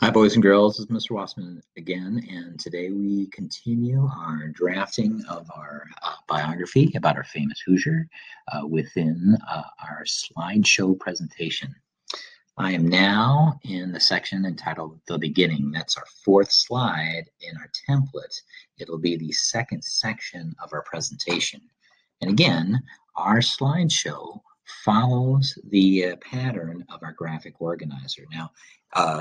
Hi, boys and girls. This is Mr. Wasemann again, and today we continue our drafting of our biography about our famous Hoosier within our slideshow presentation. I am now in the section entitled The Beginning. That's our fourth slide in our template. It'll be the second section of our presentation. And again, our slideshow follows the pattern of our graphic organizer. Now,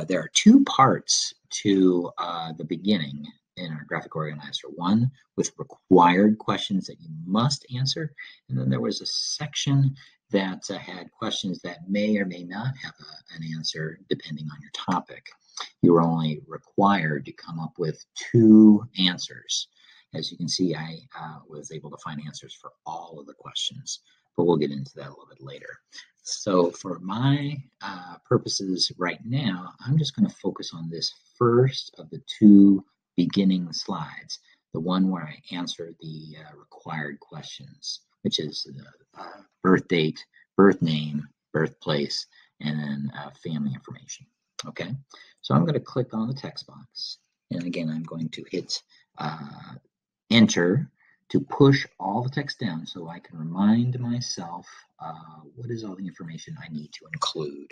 there are two parts to the beginning in our graphic organizer. One with required questions that you must answer, and then there was a section that had questions that may or may not have an answer depending on your topic. You were only required to come up with two answers. As you can see, I was able to find answers for all of the questions, but we'll get into that a little bit later. So for my purposes right now, I'm just going to focus on this first of the two beginning slides, the one where I answer the required questions, which is the birth date, birth name, birthplace, and then family information. Okay, so I'm going to click on the text box, and again, I'm going to hit enter to push all the text down so I can remind myself what is all the information I need to include.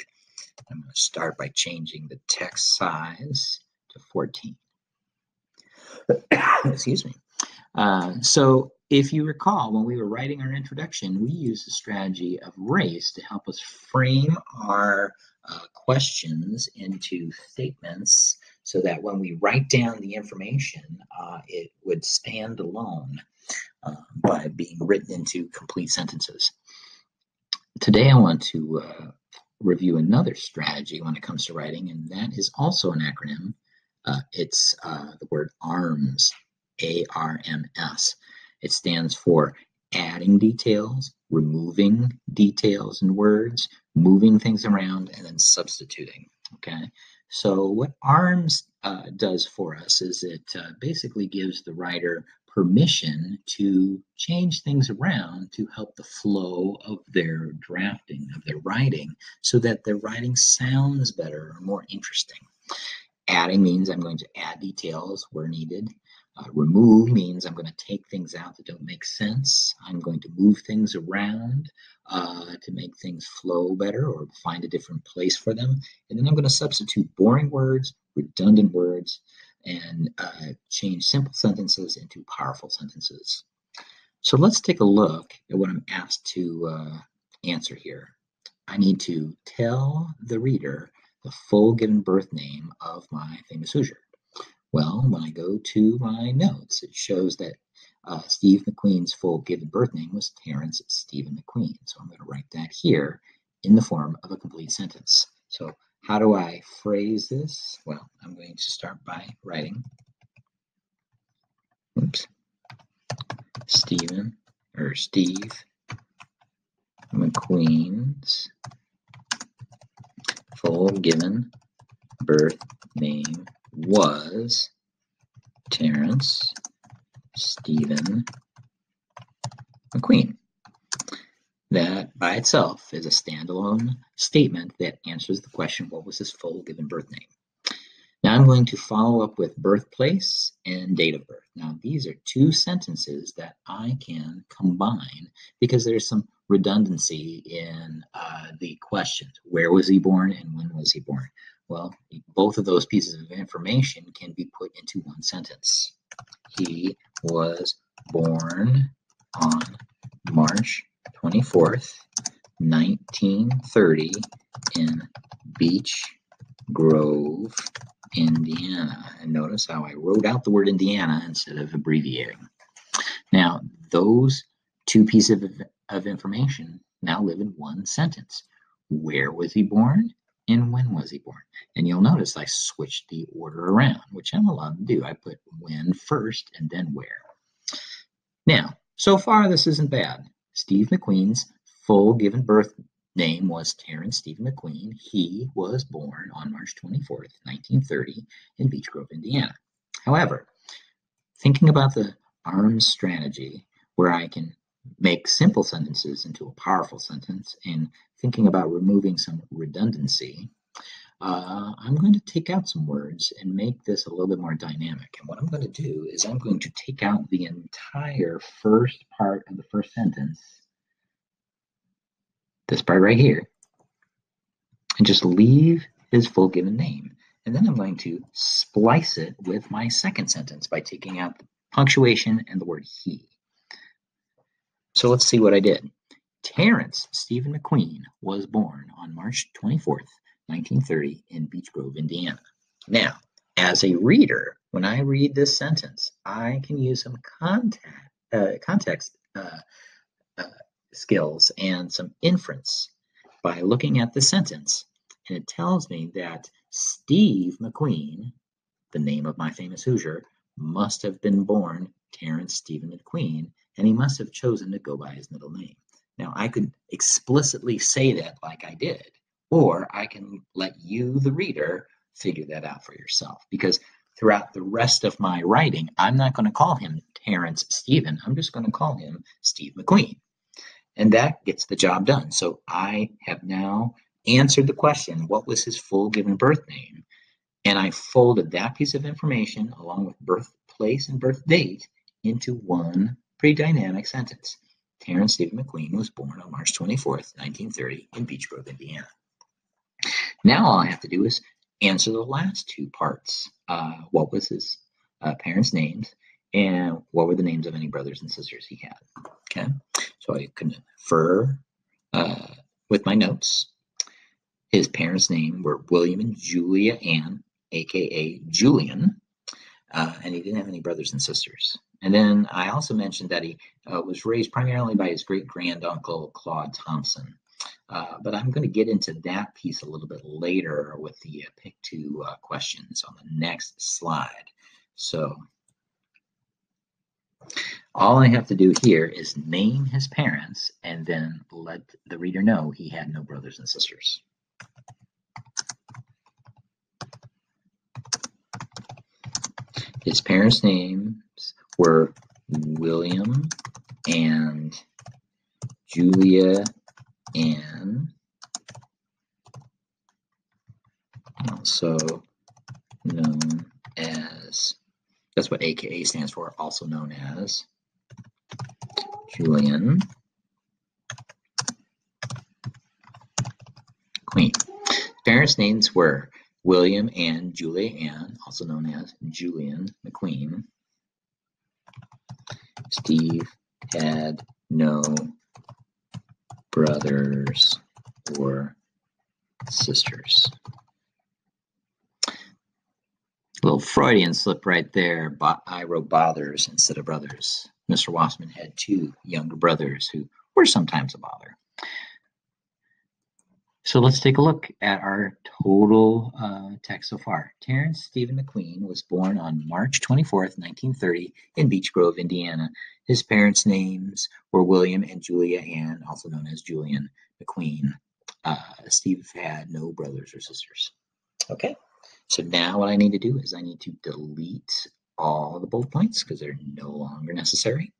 I'm going to start by changing the text size to 14. Excuse me. So if you recall, when we were writing our introduction, we used the strategy of race to help us frame our questions into statements so that when we write down the information, it would stand alone by being written into complete sentences. Today, I want to review another strategy when it comes to writing, and that is also an acronym. It's the word A.R.M.S, A.R.M.S. It stands for adding details, removing details and words, moving things around, and then substituting. Okay, so what A.R.M.S does for us is it basically gives the writer permission to change things around to help the flow of their drafting, of their writing, so that their writing sounds better or more interesting. Adding means I'm going to add details where needed. Remove means I'm going to take things out that don't make sense. I'm going to move things around to make things flow better or find a different place for them. And then I'm going to substitute boring words, redundant words, and change simple sentences into powerful sentences. So let's take a look at what I'm asked to answer here. I need to tell the reader the full given birth name of my famous Hoosier. Well, when I go to my notes, it shows that Steve McQueen's full given birth name was Terrence Stephen McQueen. So I'm going to write that here in the form of a complete sentence. So how do I phrase this? Well, I'm going to start by writing, Steve McQueen's full given birth name was Terrence Stephen McQueen. That by itself is a standalone statement that answers the question, what was his full given birth name? Now I'm going to follow up with birthplace and date of birth. Now these are two sentences that I can combine because there's some redundancy in the questions. Where was he born and when was he born? Well, both of those pieces of information can be put into one sentence. He was born on March 24th, 1930 in Beech Grove, Indiana. And notice how I wrote out the word Indiana instead of abbreviating. Now, those two pieces of information now live in one sentence. Where was he born and when was he born? And you'll notice I switched the order around, which I'm allowed to do. I put when first and then where. Now, so far this isn't bad. Steve McQueen's full given birth name was Terrence Stephen McQueen. He was born on March 24th, 1930 in Beech Grove, Indiana. However, thinking about the A.R.M.S strategy where I can make simple sentences into a powerful sentence and thinking about removing some redundancy, I'm going to take out some words and make this a little bit more dynamic. And what I'm going to do is I'm going to take out the entire first part of the first sentence, this part right here, and just leave his full given name. And then I'm going to splice it with my second sentence by taking out the punctuation and the word he. So let's see what I did. Terrence Stephen McQueen was born on March 24th, 1930 in Beech Grove, Indiana. Now, as a reader, when I read this sentence, I can use some context skills and some inference by looking at the sentence. And it tells me that Steve McQueen, the name of my famous Hoosier, must have been born Terrence Stephen McQueen, and he must have chosen to go by his middle name. Now, I could explicitly say that like I did, or I can let you, the reader, figure that out for yourself. Because throughout the rest of my writing, I'm not going to call him Terrence Stephen. I'm just going to call him Steve McQueen. And that gets the job done. So I have now answered the question, what was his full given birth name? And I folded that piece of information along with birthplace and birth date into one pretty dynamic sentence. Terrence Stephen McQueen was born on March 24th, 1930 in Beech Grove, Indiana. Now all I have to do is answer the last two parts. What was his parents' names, and what were the names of any brothers and sisters he had? Okay, so I can infer with my notes. His parents' names were William and Julia Ann, aka Julian, and he didn't have any brothers and sisters. And then I also mentioned that he was raised primarily by his great-granduncle, Claude Thompson. But I'm going to get into that piece a little bit later with the pick two questions on the next slide. So all I have to do here is name his parents and then let the reader know he had no brothers and sisters. His parents' names were William and Julia Ann, also known as, that's what AKA stands for, also known as Julian Queen. Parents' names were William and Julia Ann, also known as Julian McQueen. Steve had no brothers or sisters. A little Freudian slip right there. I wrote bothers instead of brothers. Mr. Wasemann had two younger brothers who were sometimes a bother. So let's take a look at our total text so far. Terrence Stephen McQueen was born on March 24th, 1930 in Beech Grove, Indiana. His parents' names were William and Julia Ann, also known as Julian McQueen. Steve had no brothers or sisters. Okay, so now what I need to do is I need to delete all the bullet points because they're no longer necessary.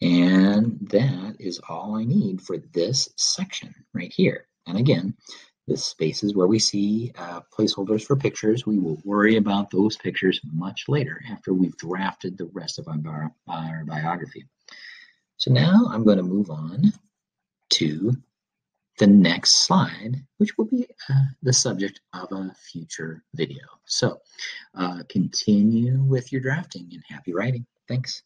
And that is all I need for this section right here. And again, the spaces where we see placeholders for pictures, we will worry about those pictures much later after we've drafted the rest of our biography. So now I'm going to move on to the next slide, which will be the subject of a future video. So continue with your drafting and happy writing. Thanks.